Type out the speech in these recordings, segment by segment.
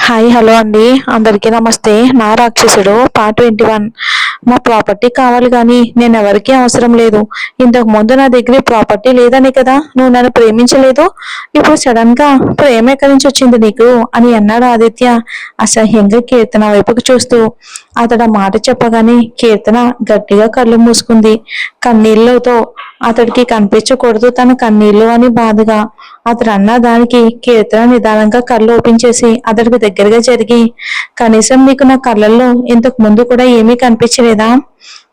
Hi hello అండి, అందరికీ నమస్తే. నా రాక్షసుడు పార్ట్ 21. మా ప్రాపర్టీ కావాలి కానీ నేను ఎవరికీ అవసరం లేదు. ఇంతకు ముందు నా దగ్గర ప్రాపర్టీ లేదని కదా నువ్వు నన్ను ప్రేమించలేదు. ఇప్పుడు సడన్ గా ప్రేమ ఎక్కడి నుంచి వచ్చింది నీకు అని అన్నాడు ఆదిత్య అసహ్యంగా కీర్తన వైపుకు చూస్తూ. అతడు మాట చెప్పగానే కీర్తన గట్టిగా కళ్ళు మూసుకుంది. కన్నీళ్లతో అతడికి కనిపించకూడదు తన కన్నీళ్లు అని బాధగా. అతడు అన్న దానికి కీర్తన నిదానంగా కళ్ళు ఓపెన్ చేసి అతడికి దగ్గరగా జరిగి, కనీసం నీకు నా కళ్ళల్లో ఇంతకు ముందు కూడా ఏమీ కనిపించలేదా?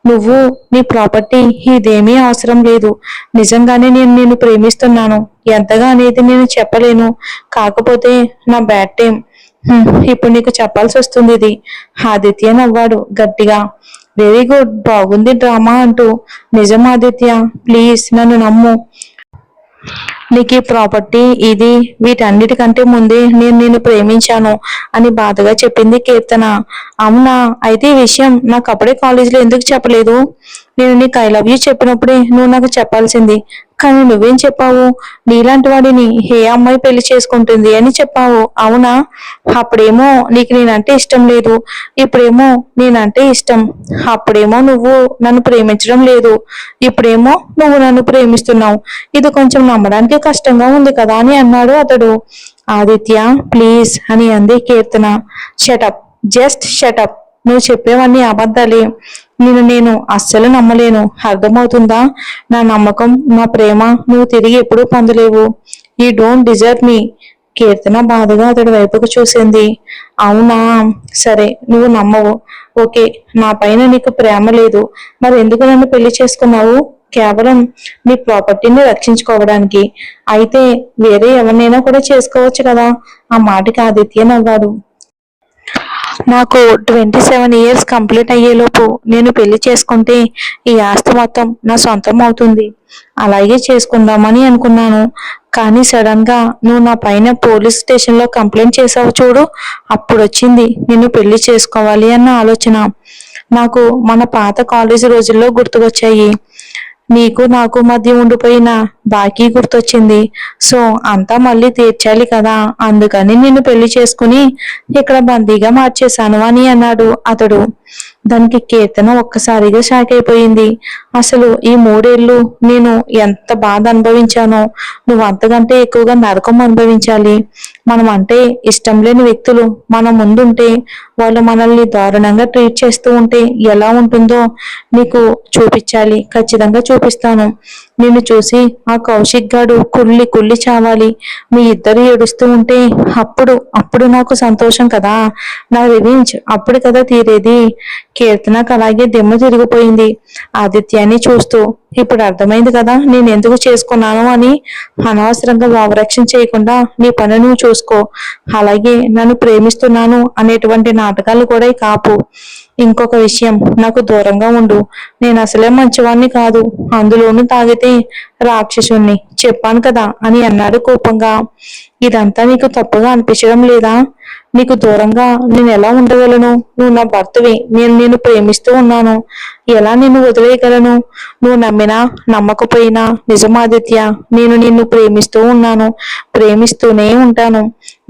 నువ్వు నీ ప్రాపర్టీ ఇదేమీ అవసరం లేదు. నిజంగానే నేను నిన్ను ప్రేమిస్తున్నాను. ఎంతగా అనేది నేను చెప్పలేను. కాకపోతే నా బ్యాడ్ టైం ఇప్పుడు నీకు చెప్పాల్సి వస్తుంది ఇది. ఆదిత్య నవ్వాడు గట్టిగా. వెరీ గుడ్, బాగుంది డ్రామా అంటూ. నిజం ఆదిత్య, ప్లీజ్ నన్ను నమ్ము. నీకు ఈ ప్రాపర్టీ ఇది వీటన్నిటికంటే ముందే నేను నిన్ను ప్రేమించాను అని బాధగా చెప్పింది కీర్తన. అవునా, అయితే ఈ విషయం నాకు అప్పుడే కాలేజీలో ఎందుకు చెప్పలేదు? నేను నీకు ఐ లవ్ యూ చెప్పినప్పుడే నువ్వు నాకు చెప్పాల్సింది. కానీ నువ్వేం చెప్పావు? నీలాంటి వాడిని ఏ అమ్మాయి పెళ్లి చేసుకుంటుంది అని చెప్పావు. అవునా? అప్పుడేమో నీకు నేనంటే ఇష్టం లేదు, ఇప్పుడేమో నేనంటే ఇష్టం. అప్పుడేమో నువ్వు నన్ను ప్రేమించడం లేదు, ఇప్పుడేమో నువ్వు నన్ను ప్రేమిస్తున్నావు. ఇది కొంచెం నమ్మడానికి కష్టంగా ఉంది కదా అని అన్నాడు అతడు. ఆదిత్య ప్లీజ్ అని అంది కీర్తన. Shut up, just shut up. నువ్వు చెప్పేవన్నీ అబద్ధాలే. నేను అస్సలు నమ్మలేను. అర్థమవుతుందా? నా నమ్మకం, నా ప్రేమ నువ్వు తిరిగి ఎప్పుడూ పొందలేవు. You don't deserve me. Keerthana బాధగా అతడి వైపుకు చూసింది. అవునా, సరే, నువ్వు నమ్మవు. ఓకే, నా పైన నీకు ప్రేమ లేదు. మరి ఎందుకు నన్ను పెళ్లి చేసుకున్నావు? కేవలం నీ ప్రాపర్టీని రక్షించుకోవడానికి. అయితే వేరే ఎవరినైనా కూడా చేసుకోవచ్చు కదా. ఆ మాటకి ఆదిత్య నవ్వాడు. నాకు 27 ఇయర్స్ కంప్లీట్ అయ్యేలోపు నేను పెళ్లి చేసుకుంటే ఈ ఆస్తి మొత్తం నా సొంతం అవుతుంది. అలాగే చేసుకుందామని అనుకున్నాను. కానీ సడన్ గా నువ్వు నా పైన పోలీస్ స్టేషన్లో కంప్లైంట్ చేసావు చూడు, అప్పుడు వచ్చింది నిన్ను పెళ్లి చేసుకోవాలి అన్న ఆలోచన. నాకు మన పాత కాలేజీ రోజుల్లో గుర్తుకొచ్చాయి. నీకు నాకు మధ్య ఉండిపోయిన బాకీ గుర్తొచ్చింది. సో అంతా మళ్ళీ తీర్చాలి కదా, అందుకని నిన్ను పెళ్లి చేసుకుని ఇక్కడ బందీగా మార్చేశాను అని అన్నాడు అతడు. దానికి కీర్తన ఒక్కసారిగా షాక్ అయిపోయింది. అసలు ఈ 3 ఏళ్ళు నేను ఎంత బాధ అనుభవించానో, నువ్వు అంతకంటే ఎక్కువగా నరకం అనుభవించాలి. మనం అంటే ఇష్టం లేని వ్యక్తులు మన ముందుంటే, వాళ్ళు మనల్ని దారుణంగా ట్రీట్ చేస్తూ ఉంటే ఎలా ఉంటుందో నీకు చూపించాలి. ఖచ్చితంగా చూపిస్తాను. నిన్ను చూసి ఆ కౌశిక్ గాడు కుళ్ళి కుళ్ళి చావాలి. మీ ఇద్దరు ఏడుస్తూ ఉంటే అప్పుడు అప్పుడు నాకు సంతోషం కదా, నా రివెంజ్ అప్పుడు కదా తీరేది. కీర్తనకు అలాగే దిమ్మ తిరిగిపోయింది ఆదిత్యాన్ని చూస్తూ. ఇప్పుడు అర్థమైంది కదా నేను ఎందుకు చేసుకున్నాను అని. అనవసరంగా ఓవరాక్షన్ చేయకుండా నీ పని నువ్వు చూసుకో. అలాగే నన్ను ప్రేమిస్తున్నాను అనేటువంటి నాటకాలు కూడా కాపు. ఇంకొక విషయం, నాకు దూరంగా ఉండు. నేను అసలే మంచివాణ్ణి కాదు, అందులోనూ తాగితే రాక్షసుణ్ణి. చెప్పాను కదా అని అన్నాడు కోపంగా. ఇదంతా నీకు తప్పుగా అనిపించడం లేదా? నీకు దూరంగా నేను ఎలా ఉండగలను? నువ్వు నా భర్తవి, నేను నిన్ను ప్రేమిస్తూ ఉన్నాను. ఎలా నిన్ను వదిలేయగలను? నువ్వు నమ్మినా నమ్మకపోయినా నిజం ఆదిత్య, నేను నిన్ను ప్రేమిస్తూ ఉన్నాను, ప్రేమిస్తూనే ఉంటాను.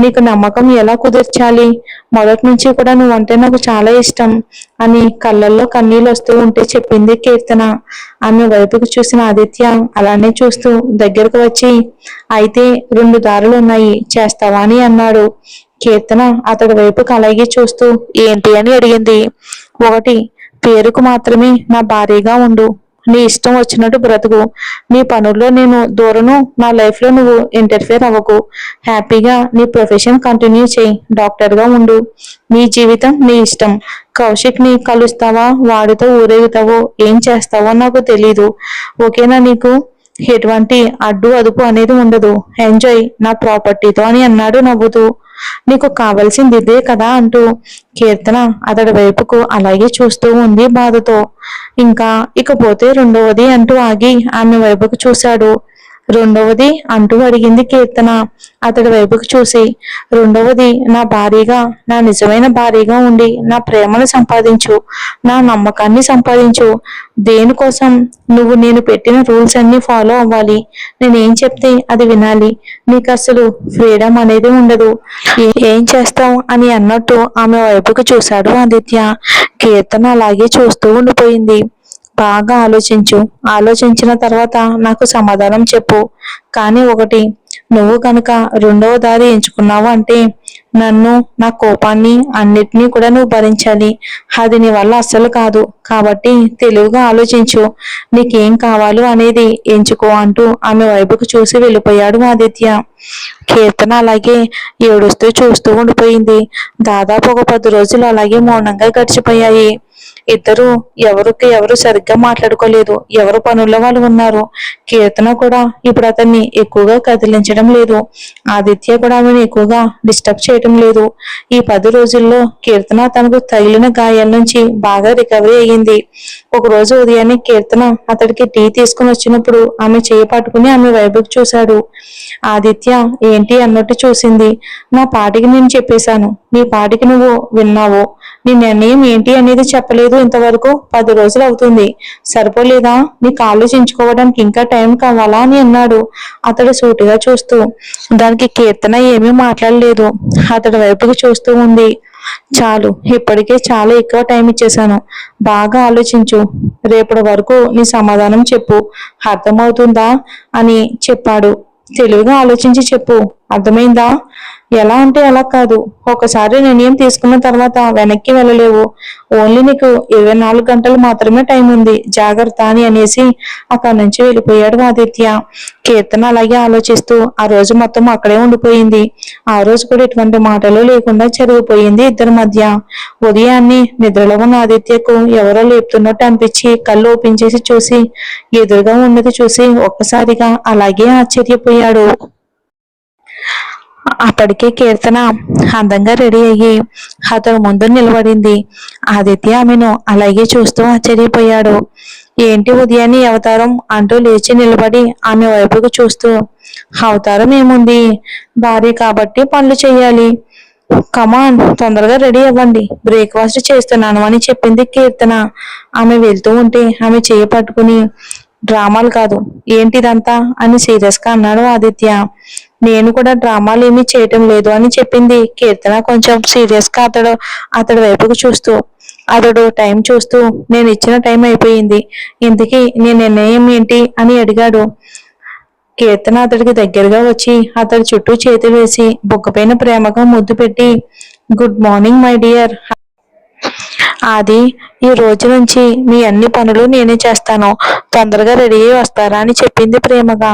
నీకు నమ్మకం ఎలా కుదిర్చాలి? మొదటి నుంచి కూడా నువ్వంటే నాకు చాలా ఇష్టం అని కళ్ళల్లో కన్నీళ్ళు వస్తూ ఉంటే చెప్పింది కీర్తన. ఆమె వైపుకు చూసిన ఆదిత్య అలానే చూస్తూ దగ్గరకు వచ్చి, అయితే 2 దారులు ఉన్నాయి, చేస్తావా అని అన్నాడు. కీర్తన అతడి వైపుకు అలాగే చూస్తూ ఏంటి అని అడిగింది. 1, పేరుకు మాత్రమే నా భార్యగా ఉండు. నీ ఇష్టం వచ్చినట్టు బ్రతుకు. నీ పనుల్లో నేను దూరను, నా లైఫ్ లో నువ్వు ఇంటర్ఫియర్ అవ్వకు. హ్యాపీగా నీ ప్రొఫెషన్ కంటిన్యూ చేయి, డాక్టర్ గా ఉండు. నీ జీవితం నీ ఇష్టం. కౌశిక్ ని కలుస్తావా, వాడితో ఊరేగుతావో, ఏం చేస్తావో నాకు తెలీదు. ఓకేనా నీకు? ఎటువంటి అడ్డు అదుపు అనేది ఉండదు. ఎంజాయ్ నా ప్రాపర్టీతో అని అన్నాడు నవ్వుతూ. నీకు కావాల్సింది ఇదే కదా అంటూ కీర్తన అతడి వైపుకు అలాగే చూస్తూ ఉంది బాధతో. ఇకపోతే 2వది అంటూ ఆగి ఆమె వైపుకు చూశాడు. రెండవది అంటూ అడిగింది కీర్తన అతడి వైపుకు చూసి. రెండవది నా భార్యగా, నా నిజమైన భార్యగా ఉండి నా ప్రేమను సంపాదించు, నా నమ్మకాన్ని సంపాదించు. దేనికోసం? నువ్వు నేను పెట్టిన రూల్స్ అన్ని ఫాలో అవ్వాలి. నేనేం చెప్తే అది వినాలి. నీకు అసలు ఫ్రీడమ్ అనేది ఉండదు. ఏం చేస్తావు అని అన్నట్టు ఆమె వైపుకు చూశాడు ఆదిత్య. కీర్తన అలాగే చూస్తూ ఉండిపోయింది. బాగా ఆలోచించు. ఆలోచించిన తర్వాత నాకు సమాధానం చెప్పు. కానీ ఒకటి, నువ్వు కనుక రెండవ దారి ఎంచుకున్నావు అంటే నన్ను, నా కోపాన్ని అన్నిటినీ కూడా నువ్వు భరించాలి. అది నీ వల్ల అస్సలు కాదు. కాబట్టి తెలివిగా ఆలోచించు. నీకేం కావాలో అనేది ఎంచుకో అంటూ ఆమె వైపుకు చూసి వెళ్ళిపోయాడు ఆదిత్య. కీర్తన అలాగే ఏడుస్తూ చూస్తూ ఉండిపోయింది. దాదాపు ఒక 10 రోజులు అలాగే మౌనంగా గడిచిపోయాయి. ఇద్దరు ఎవరికి ఎవరు సరిగ్గా మాట్లాడుకోలేదు. ఎవరు పనుల్లో వాళ్ళు ఉన్నారు. కీర్తన కూడా ఇప్పుడు అతన్ని ఎక్కువగా కదిలించడం లేదు. ఆదిత్య కూడా ఆమెను ఎక్కువగా డిస్టర్బ్ చేయడం లేదు. ఈ 10 రోజుల్లో కీర్తన తనకు తగిలిన గాయాల నుంచి బాగా రికవరీ అయ్యింది. ఒక రోజు ఉదయాన్నే కీర్తన అతడికి టీ తీసుకుని వచ్చినప్పుడు ఆమె చేయి పట్టుకుని ఆమె వైపుకి చూశాడు. ఆదిత్య ఏంటి అన్నట్టు చూసింది. నా పాటికి నేను చెప్పేశాను. నీ పాటికి నువ్వు విన్నావు. నీ నిర్ణయం ఏంటి అనేది చెప్పలేదు. ఇంతవరకు 10 రోజులు అవుతుంది. సరిపోలేదా? నీకు ఆలోచించుకోవడానికి ఇంకా టైం కావాలా అని అన్నాడు అతడు సూటిగా చూస్తూ. దానికి కీర్తన ఏమీ మాట్లాడలేదు. అతడి వైపుకి చూస్తూ ఉంది. చాలు, ఇప్పటికే చాలా ఎక్కువ టైం ఇచ్చేశాను. బాగా ఆలోచించు. రేపటి వరకు నీ సమాధానం చెప్పు. అర్థమవుతుందా అని చెప్పాడు. తెలివిగా ఆలోచించి చెప్పు. అర్థమైందా? ఎలా అంటే అలా కాదు. ఒకసారి నిర్ణయం తీసుకున్న తర్వాత వెనక్కి వెళ్ళలేవు. ఓన్లీ నీకు 24 గంటలు మాత్రమే టైం ఉంది. జాగ్రత్త అని అనేసి అక్కడి నుంచి వెళ్ళిపోయాడు ఆదిత్య. కీర్తన అలాగే ఆలోచిస్తూ ఆ రోజు మొత్తం అక్కడే ఉండిపోయింది. ఆ రోజు కూడా ఎటువంటి మాటలు లేకుండా జరిగిపోయింది ఇద్దరి మధ్య. ఉదయాన్నే నిద్రలో ఉన్న ఆదిత్యకు ఎవరో లేపుతున్నట్టు అనిపించి కళ్ళు ఓపెన్ చేసి చూసి ఎదురుగా ఉన్నది చూసి ఒక్కసారిగా అలాగే ఆశ్చర్యపోయాడు. అప్పటికే కీర్తన అందంగా రెడీ అయ్యి అతను ముందు నిలబడింది. ఆదిత్య ఆమెను అలాగే చూస్తూ ఆశ్చర్యపోయాడు. ఏంటి ఉదయాన్నే అవతారం అంటూ లేచి నిలబడి ఆమె వైపుకు చూస్తూ, అవతారం ఏముంది, భార్య కాబట్టి పనులు చెయ్యాలి. కమాన్, తొందరగా రెడీ అవ్వండి, బ్రేక్ఫాస్ట్ చేస్తున్నాను అని చెప్పింది కీర్తన. ఆమె వెళ్తూ ఉంటే ఆమె చేయి పట్టుకుని, డ్రామాలు కాదు ఏంటిదంతా అని సీరియస్ గా అన్నాడు ఆదిత్య. నేను కూడా డ్రామాలు ఏమీ చేయటం లేదు అని చెప్పింది కీర్తన కొంచెం సీరియస్ గా అతడి వైపుకు చూస్తూ. అతడు టైం చూస్తూ, నేను ఇచ్చిన టైం అయిపోయింది. ఇంతకీ నీ నిర్ణయం ఏంటి అని అడిగాడు. కీర్తన అతడికి దగ్గరగా వచ్చి అతడి చుట్టూ చేతులు వేసి బుగ్గపైన ప్రేమగా ముద్దు పెట్టి, గుడ్ మార్నింగ్ మై డియర్. అది ఈ రోజు నుంచి మీ అన్ని పనులు నేనే చేస్తాను. తొందరగా రెడీ అయ్యి వస్తారా అని చెప్పింది ప్రేమగా.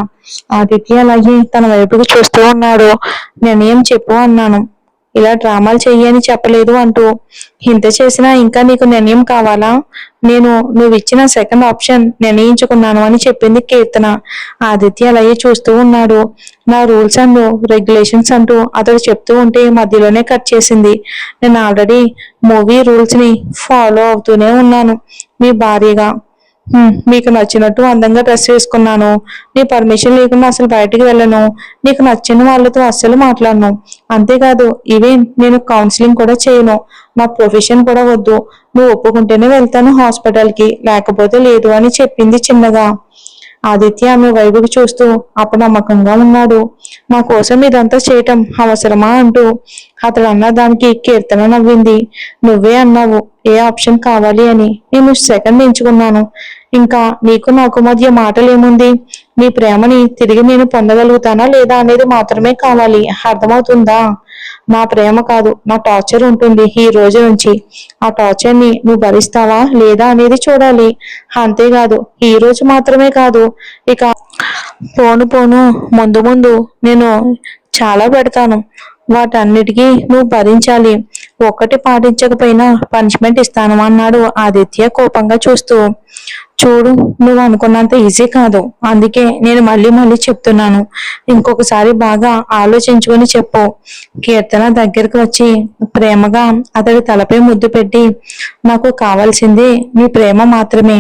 ఆదిత్య అలాగే తన వైపుకి చూస్తూ ఉన్నాడు. నేనేం చెప్పు అన్నాను. ఇలా డ్రామాలు చెయ్యి అని చెప్పలేదు అంటూ. ఇంత చేసినా ఇంకా నీకు నిర్ణయం కావాలా? నేను నువ్విచ్చిన సెకండ్ ఆప్షన్ నిర్ణయించుకున్నాను అని చెప్పింది కీర్తన. ఆదిత్య అలాగే చూస్తూ ఉన్నాడు. నా రూల్స్ అండ్ రెగ్యులేషన్స్ అంటూ అతడు చెప్తూ ఉంటే మధ్యలోనే కట్ చేసింది. నేను ఆల్రెడీ మూవీ రూల్స్ ని ఫాలో అవుతూనే ఉన్నాను. మీ భార్యగా మీకు నచ్చినట్టు అందంగా డ్రెస్ వేసుకున్నాను. నీ పర్మిషన్ లేకుండా అసలు బయటికి వెళ్ళను. నీకు నచ్చిన వాళ్ళతో అస్సలు మాట్లాడను. అంతేకాదు ఈవెన్ నేను కౌన్సిలింగ్ కూడా చేయను. నా ప్రొఫెషన్ కూడా వద్దు. నువ్వు ఒప్పుకుంటేనే వెళ్తాను హాస్పిటల్కి, లేకపోతే లేదు అని చెప్పింది చిన్నగా. ఆదిత్య ఆమె వైపుకి చూస్తూ అపనమ్మకంగా ఉన్నాడు. నా కోసం ఇదంతా చేయటం అవసరమా అంటూ. అతడు అన్న దానికి కీర్తన నవ్వింది. నువ్వే అన్నావు ఏ ఆప్షన్ కావాలి అని. నేను సెకండ్ ఎంచుకున్నాను. ఇంకా నీకు నాకు మధ్య మాటలేముంది? నీ ప్రేమని తిరిగి నేను పొందగలుగుతానా లేదా అనేది మాత్రమే కావాలి. అర్థమవుతుందా? నా ప్రేమ కాదు, నా టార్చర్ ఉంటుంది ఈ రోజు నుంచి. ఆ టార్చర్ ని నువ్వు భరిస్తావా లేదా అనేది చూడాలి. అంతేకాదు ఈ రోజు మాత్రమే కాదు, ఇక పోను పోను ముందు ముందు నేను చాలా పెడతాను. వాటన్నిటికీ నువ్వు భరించాలి. ఒక్కటి పాటించకపోయినా పనిష్మెంట్ ఇస్తాను అన్నాడు ఆదిత్య కోపంగా చూస్తూ. చూడు, నువ్వు అనుకున్నంత ఈజీ కాదు. అందుకే నేను మళ్ళీ మళ్ళీ చెప్తున్నాను. ఇంకొకసారి బాగా ఆలోచించుకొని చెప్పు. కీర్తన దగ్గరకు వచ్చి ప్రేమగా అతడి తలపై ముద్దు పెట్టి, నాకు కావాల్సింది నీ ప్రేమ మాత్రమే.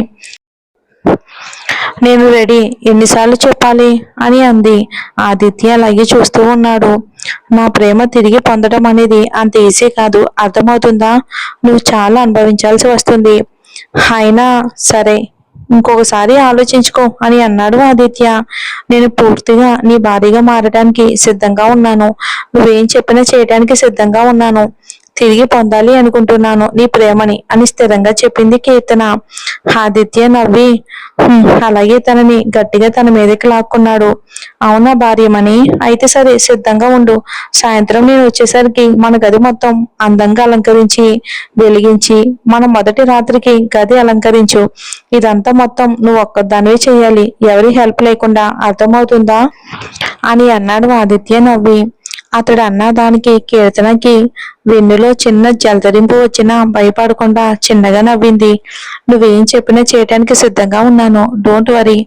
నేను రెడీ, ఎన్నిసార్లు చెప్పాలి అని అంది. ఆదిత్య అలాగే చూస్తూ ఉన్నాడు. నా ప్రేమ తిరిగి పొందడం అనేది అంత ఈజీ కాదు, అర్థమవుతుందా? నువ్వు చాలా అనుభవించాల్సి వస్తుంది. అయినా సరే, ఇంకొకసారి ఆలోచించుకో అని అన్నాడు ఆదిత్య. నేను పూర్తిగా నీ భార్యగా మారడానికి సిద్ధంగా ఉన్నాను. నువ్వేం చెప్పినా చేయడానికి సిద్ధంగా ఉన్నాను. తిరిగి పొందాలి అనుకుంటున్నాను నీ ప్రేమని అని స్థిరంగా చెప్పింది కీర్తన. ఆదిత్య నవ్వి అలాగే తనని గట్టిగా తన మీదకి లాక్కున్నాడు. అవునా భార్యమని, అయితే సరే సిద్ధంగా ఉండు. సాయంత్రం నేను వచ్చేసరికి మన గది మొత్తం అందంగా అలంకరించి వెలిగించి మన మొదటి రాత్రికి గది అలంకరించు. ఇదంతా మొత్తం నువ్వు ఒక్కదానివే చెయ్యాలి, ఎవరి హెల్ప్ లేకుండా, అర్థమవుతుందా అని అన్నాడు ఆదిత్య నవ్వి. అతడు అన్న దానికి కీర్తనకి వెన్నులో చిన్న జలధరింపు వచ్చినా భయపడకుండా చిన్నగా నవ్వింది. నువ్వేం చెప్పినా చేయటానికి సిద్ధంగా ఉన్నాను, డోంట్ వరీ.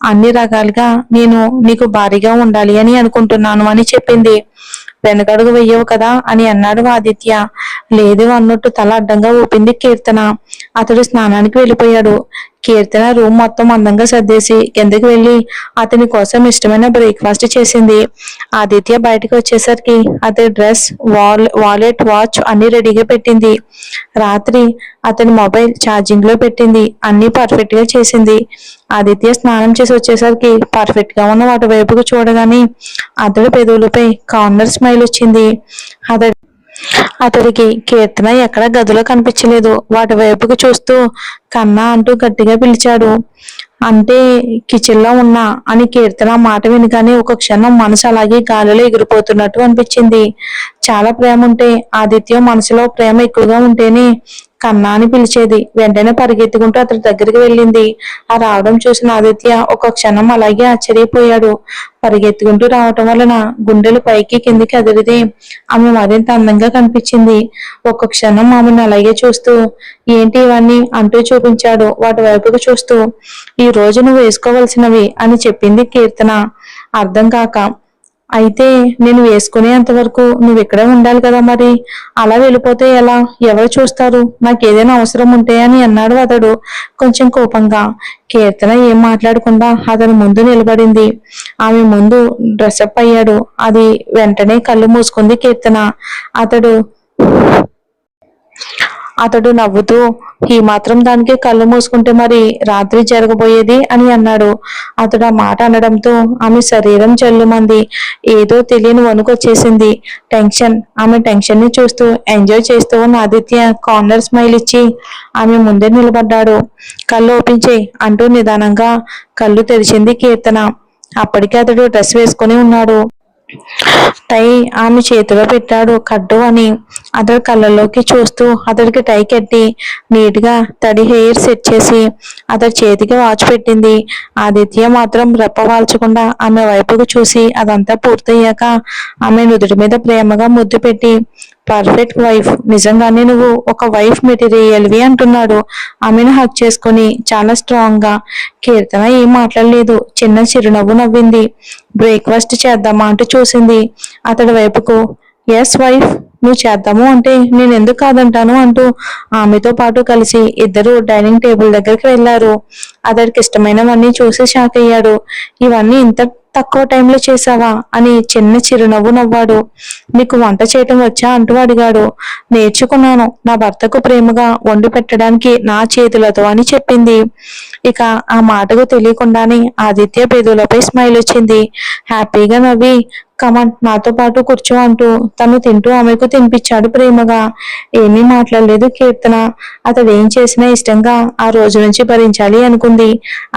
అన్ని రకాలుగా నేను నీకు భారీగా ఉండాలి అని అనుకుంటున్నాను అని చెప్పింది. వెనకడుగు వెయ్యవు కదా అని అన్నాడు ఆదిత్య. లేదు అన్నట్టు తల అడ్డంగా ఊపింది కీర్తన. అతడు స్నానానికి వెళ్ళిపోయాడు. కీర్తన రూమ్ మొత్తం అందంగా సర్దేసి కిందకి వెళ్ళి అతని కోసం ఇష్టమైన బ్రేక్ఫాస్ట్ చేసింది. ఆదిత్య బయటకు వచ్చేసరికి అతని డ్రెస్, వాలెట్, వాచ్ అన్ని రెడీగా పెట్టింది. రాత్రి అతని మొబైల్ ఛార్జింగ్ లో పెట్టింది. అన్ని పర్ఫెక్ట్ గా చేసింది. ఆదిత్య స్నానం చేసి వచ్చేసరికి పర్ఫెక్ట్ గా ఉన్న వాటి వైపుకు చూడగానే అతడి పెదవులపై కార్నర్ స్మైల్ వచ్చింది. అతడికి కీర్తన ఎక్కడా గదిలో కనిపించలేదు. వాటి వైపుకు చూస్తూ కన్నా అంటూ గట్టిగా పిలిచాడు. అంటే కిచెన్ లో ఉన్నా అని కీర్తన మాట వినగానే ఒక క్షణం మనసు అలాగే గాలిలో ఎగిరిపోతున్నట్టు అనిపించింది. చాలా ప్రేమ ఉంటే, ఆదిత్య మనసులో ప్రేమ ఎక్కువగా ఉంటేనే కన్నా అని పిలిచేది. వెంటనే పరిగెత్తుకుంటూ అతడి దగ్గరికి వెళ్ళింది. ఆ రావడం చూసిన ఆదిత్య ఒక క్షణం అలాగే ఆశ్చర్యపోయాడు. పరిగెత్తుకుంటూ రావటం వలన గుండెలు పైకి కిందికి అదిరితే ఆమె మరింత అందంగా కనిపించింది. ఒక్క క్షణం ఆమెను అలాగే చూస్తూ ఏంటి ఇవన్నీ అంటూ చూపించాడు వాటి వైపుకు చూస్తూ. ఈ రోజు నువ్వు వేసుకోవలసినవి అని చెప్పింది కీర్తన అర్థం కాక. అయితే నేను వేసుకునేంత వరకు నువ్వు ఇక్కడే ఉండాలి కదా, మరి అలా వెళ్ళిపోతే ఎలా, ఎవరు చూస్తారు, నాకు ఏదైనా అవసరం ఉంటే అని అన్నాడు అతడు కొంచెం కోపంగా. కీర్తన ఏం మాట్లాడకుండా అతని ముందు నిలబడింది. ఆమె ముందు డ్రెస్అప్ అయ్యాడు. అది వెంటనే కళ్ళు మూసుకుంది కీర్తన. అతడు నవ్వుతూ ఈ మాత్రం దానికి కళ్ళు మూసుకుంటే మరి రాత్రి జరగబోయేది అని అన్నాడు. అతడు ఆ మాట అనడంతో ఆమె శరీరం జల్లుమంది. ఏదో తెలియని వణుకొచ్చేసింది. ఆమె టెన్షన్ ని చూస్తూ ఎంజాయ్ చేస్తూ ఉన్న ఆదిత్య కార్నర్ స్మైల్ ఇచ్చి ఆమె ముందే నిలబడ్డాడు. కళ్ళు ఓపెన్ చేయి అంటూ నిదానంగా కళ్ళు తెరిచింది కీర్తన. అప్పటికే అతడు డ్రెస్ వేసుకుని ఉన్నాడు. టై ఆమె చేతిలో పెట్టాడు కడ్డు అని. అతడు కళ్ళలోకి చూస్తూ అతడికి టై కట్టి నీట్ గా తడి హెయిర్ సెట్ చేసి అతడి చేతికి వాచ్ పెట్టింది. ఆదిత్య మాత్రం రెప్ప వాల్చకుండా ఆమె వైపుకు చూసి అదంతా పూర్తయ్యాక ఆమె నుదుటి మీద ప్రేమగా ముద్దు పెట్టి పర్ఫెక్ట్ వైఫ్, నిజంగానే నువ్వు ఒక వైఫ్ మెటీరియల్వి అంటున్నాడు. ఆమెను హక్ చేసుకుని చాలా స్ట్రాంగ్ గా. కీర్తన ఏం మాట్లాడలేదు. చిన్న చిరునవ్వు నవ్వింది. బ్రేక్ఫాస్ట్ చేద్దామా అంటూ చూసింది అతడి వైపుకు. ఎస్ వైఫ్, నువ్వు చేద్దాము అంటే నేను ఎందుకు కాదంటాను అంటూ ఆమెతో పాటు కలిసి ఇద్దరు డైనింగ్ టేబుల్ దగ్గరికి వెళ్లారు. అతడికి ఇష్టమైనవన్నీ చూసి షాక్ అయ్యాడు. ఇవన్నీ ఇంత తక్కువ టైంలో చేశావా అని చిన్న చిరునవ్వు నవ్వాడు. నీకు వంట చేయటం వచ్చా అంటూ అడిగాడు. నేర్చుకున్నాను, నా భర్తకు ప్రేమగా వండి పెట్టడానికి నా చేతులతో అని చెప్పింది. ఇక ఆ మాటకు తెలియకుండానే ఆదిత్య పెదవులపై స్మైల్ వచ్చింది. హ్యాపీగా నవ్వి కమన్ నాతో పాటు కూర్చో అంటూ తను తింటూ ఆమెకు తినిపించాడు ప్రేమగా. ఏమీ మాట్లాడలేదు కీర్తన. అతడు ఏం చేసినా ఇష్టంగా ఆ రోజు నుంచి భరించాలి అనుకుంది.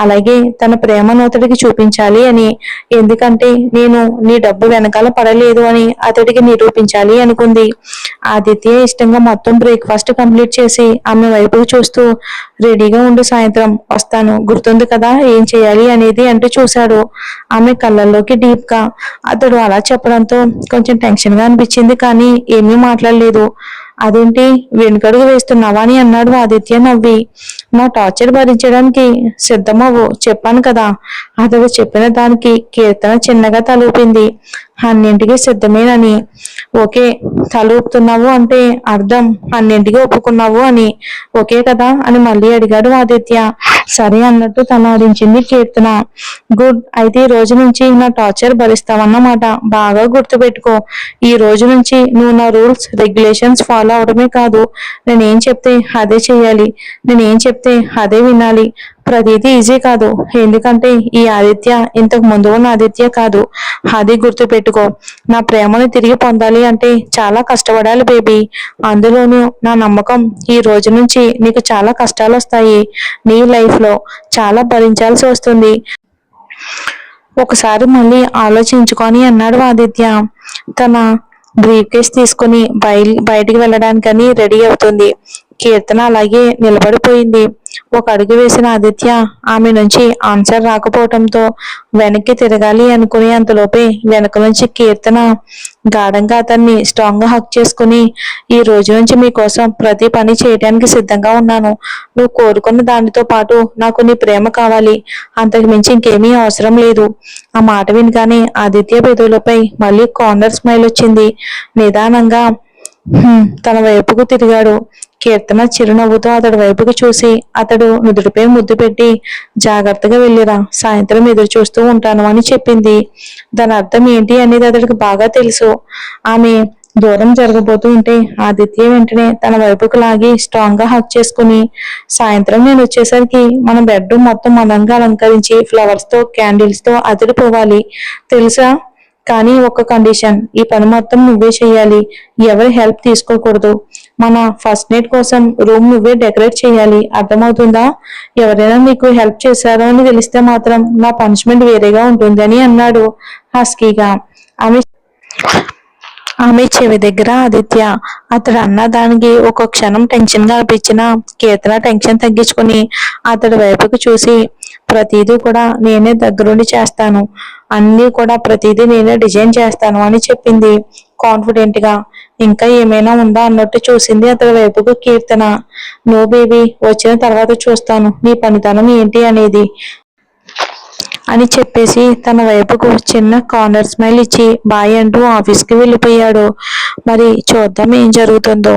అలాగే తన ప్రేమను అతడికి చూపించాలి అని. ఎందుకంటే నేను నీ డబ్బు వెనకాల పడలేదు అని అతడికి నిరూపించాలి అనుకుంది. ఆదిత్య ఇష్టంగా మొత్తం బ్రేక్ఫాస్ట్ కంప్లీట్ చేసి ఆమె వైపుకు చూస్తూ రెడీగా ఉండు, సాయంత్రం వస్తాను, గుర్తుంది కదా ఏం చేయాలి అనేది అంటూ చూశాడు ఆమె కళ్ళల్లోకి డీప్ గా. అతడు అలా చెప్పడంతో కొంచెం టెన్షన్ గా అనిపించింది, కానీ ఏమీ మాట్లాడలేదు. అదేంటి వెనుకడుగు వేస్తున్నావా అని అన్నాడు ఆదిత్య నవ్వి. నా టార్చర్ భరించడానికి సిద్ధమవ్వు, చెప్పాను కదా. అతడు చెప్పిన దానికి కీర్తన చిన్నగా తలూపింది. అన్నింటికి సిద్ధమేనని. ఓకే, తల ఊపుతున్నావు అంటే అర్థం అన్నింటికి ఒప్పుకున్నావు అని. ఓకే కదా అని మళ్ళీ అడిగాడు ఆదిత్య. సరే అన్నట్టు తలాడించింది కీర్తన. గుడ్, అయితే ఈ రోజు నుంచి నా టార్చర్ భరిస్తావన్నమాట. బాగా గుర్తుపెట్టుకో. ఈ రోజు నుంచి నువ్వు నా రూల్స్ రెగ్యులేషన్స్ ఫాలో అవడమే కాదు, నేనేం చెప్తే అదే చెయ్యాలి, నేనేం చెప్తే అదే వినాలి. ప్రతిదీ ఈజీ కాదు, ఎందుకంటే ఈ ఆదిత్య ఇంతకు ముందు ఉన్న ఆదిత్య కాదు. అది గుర్తు పెట్టుకో. నా ప్రేమను తిరిగి పొందాలి అంటే చాలా కష్టపడాలి బేబీ. అందులోనూ నా నమ్మకం, ఈ రోజు నుంచి నీకు చాలా కష్టాలు వస్తాయి. నీ లైఫ్ లో చాలా భరించాల్సి వస్తుంది. ఒకసారి మళ్ళీ ఆలోచించుకొని అన్నాడు ఆదిత్య. తన బ్రీఫ్ కేస్ తీసుకుని బయటికి వెళ్ళడానికని రెడీ అవుతుంది. కీర్తన అలాగే నిలబడిపోయింది. ఒక అడుగు వేసిన ఆదిత్య ఆమె నుంచి ఆన్సర్ రాకపోవటంతో వెనక్కి తిరగాలి అనుకునే అంతలోపే వెనక నుంచి కీర్తన గాఢంగా అతన్ని స్ట్రాంగ్ గా హక్ చేసుకుని, ఈ రోజు నుంచి మీకోసం ప్రతి పని చేయడానికి సిద్ధంగా ఉన్నాను. నువ్వు కోరుకున్న దానితో పాటు నాకు నీ ప్రేమ కావాలి, అంతకు మించి ఇంకేమీ అవసరం లేదు. ఆ మాట వినగానే ఆదిత్య పెదవులపై మళ్ళీ కార్నర్ స్మైల్ వచ్చింది. నిదానంగా తన వైపుకు తిరిగాడు. కీర్తన చిరునవ్వుతో అతడి వైపుకు చూసి అతడు నుదుటిపై ముద్దు పెట్టి, జాగ్రత్తగా వెళ్ళిరా, సాయంత్రం ఎదురు చూస్తూ ఉంటాను అని చెప్పింది. దాని అర్థం ఏంటి అనేది అతడికి బాగా తెలుసు. ఆమె దూరం జరగబోతూ ఉంటే ఆదిత్య వెంటనే తన వైపుకు లాగి స్ట్రాంగ్ గా హక్ చేసుకుని, సాయంత్రం నేను వచ్చేసరికి మన బెడ్రూమ్ మొత్తం అందంగా అలంకరించి ఫ్లవర్స్ తో క్యాండిల్స్ తో అదిరిపోవాలి, తెలుసా? కానీ ఒక్క కండిషన్, ఈ పని మొత్తం నువ్వే చెయ్యాలి, ఎవరి హెల్ప్ తీసుకోకూడదు. మన ఫస్ట్ నైట్ కోసం రూమ్ నువ్వే డెకరేట్ చేయాలి, అర్థమవుతుందా? ఎవరైనా నీకు హెల్ప్ చేశారో అని తెలిస్తే మాత్రం నా పనిష్మెంట్ వేరేగా ఉంటుంది అని అన్నాడు హస్కీగా. ఆమె ఆమె చెవి దగ్గర ఆదిత్య. అతడు అన్న దానికి ఒక క్షణం టెన్షన్ గా అనిపించిన కీర్తన టెన్షన్ తగ్గించుకుని అతడి వైపుకు చూసి, ప్రతిదీ కూడా నేనే దగ్గరుండి చేస్తాను, అన్నీ కూడా ప్రతిదీ నేనే డిజైన్ చేస్తాను అని చెప్పింది కాన్ఫిడెంట్ గా. ఇంకా ఏమైనా ఉందా అన్నట్టు చూసింది అతడి వైపుకు కీర్తన. నో బేబీ, వచ్చిన తర్వాత చూస్తాను నీ పనితనం ఏంటి అనేది అని చెప్పేసి తన వైపుకు చిన్న కార్నర్ స్మైల్ ఇచ్చి బాయ్ అంటూ ఆఫీస్కి వెళ్ళిపోయాడు. మరి చూద్దాం ఏం జరుగుతుందో.